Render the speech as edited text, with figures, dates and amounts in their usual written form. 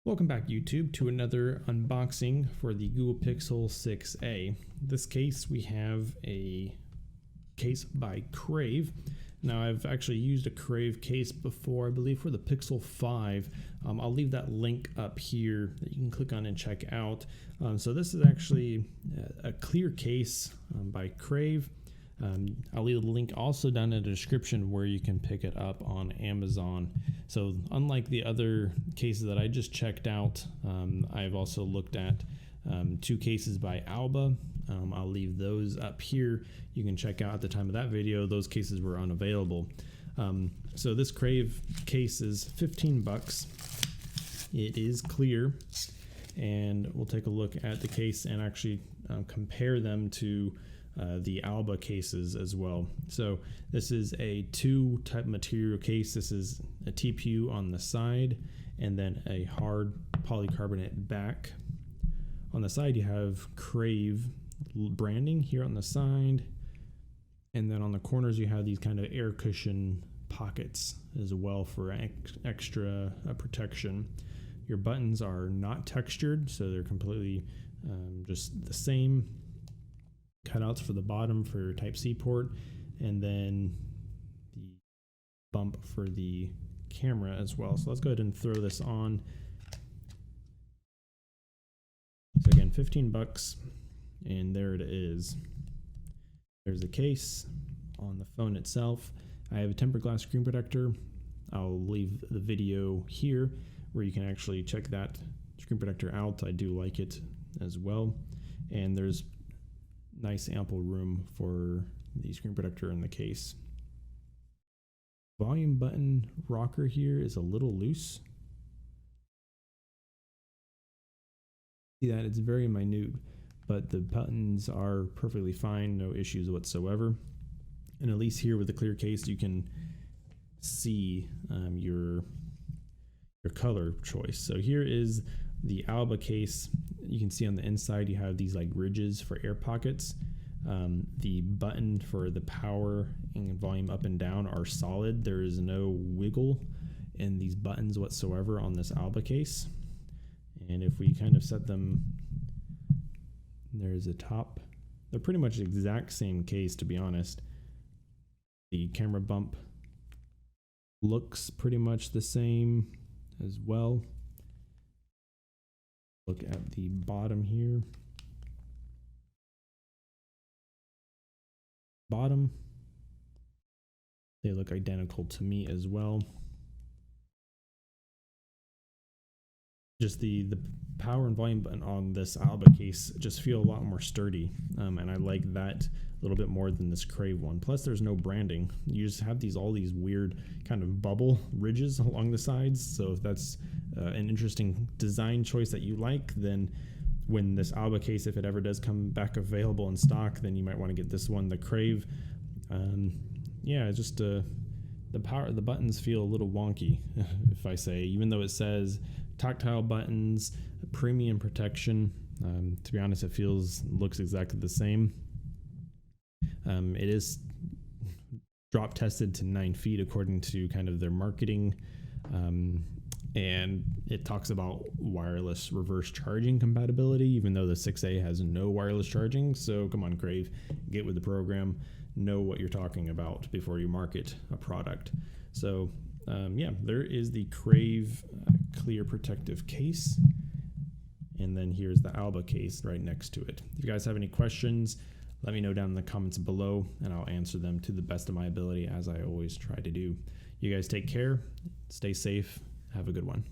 Welcome back, YouTube, to another unboxing for the Google Pixel 6a. This case, we have a case by Crave. Now, I've actually used a Crave case before, I believe for the Pixel 5. I'll leave that link up here that you can click on and check out. So this is actually a clear case by Crave. I'll leave the link also down in the description where you can pick it up on Amazon. So unlike the other cases that I just checked out, I've also looked at two cases by Alba. I'll leave those up here. You can check out at the time of that video. Those cases were unavailable. So this Crave case is 15 bucks. It is clear, and we'll take a look at the case and actually compare them to the Alba cases as well. So this is a two type material case. This is a TPU on the side and then a hard polycarbonate back. On the side you have Crave branding here on the side, and then on the corners you have these kind of air cushion pockets as well for extra protection. Your buttons are not textured, so they're completely just the same. Cutouts for the bottom for your Type-C port, and then the bump for the camera as well. So let's go ahead and throw this on. So again, 15 bucks, and there it is. There's the case. On the phone itself, I have a tempered glass screen protector. I'll leave the video here where you can actually check that screen protector out. I do like it as well, and there's nice ample room for the screen protector in the case. Volume button rocker here is a little loose. See that? It's very minute, but the buttons are perfectly fine, no issues whatsoever. And at least here with the clear case, you can see your color choice. So here is the Alba case. You can see on the inside you have these like ridges for air pockets. The button for the power and volume up and down are solid. There is no wiggle in these buttons whatsoever on this Alba case. And if we kind of set them, there's a top. They're pretty much the exact same case, to be honest. The camera bump looks pretty much the same as well. Look at the bottom here. Bottom, they look identical to me as well. Just the power and volume button on this Alba case just feel a lot more sturdy, and I like that a little bit more than this Crave one. Plus there's no branding. You just have all these weird kind of bubble ridges along the sides. So if that's an interesting design choice that you like, then when this Alba case, if it ever does come back available in stock, then you might want to get this one. The Crave, yeah, just the buttons feel a little wonky, if I say, even though it says tactile buttons, premium protection. To be honest, it looks exactly the same. It is drop tested to 9 feet according to kind of their marketing, and it talks about wireless reverse charging compatibility, even though the 6A has no wireless charging. So come on, Crave, get with the program, know what you're talking about before you market a product. So yeah, there is the Crave clear protective case, and then here's the Alba case right next to it. If you guys have any questions, let me know down in the comments below, and I'll answer them to the best of my ability, as I always try to do. You guys take care, stay safe, have a good one.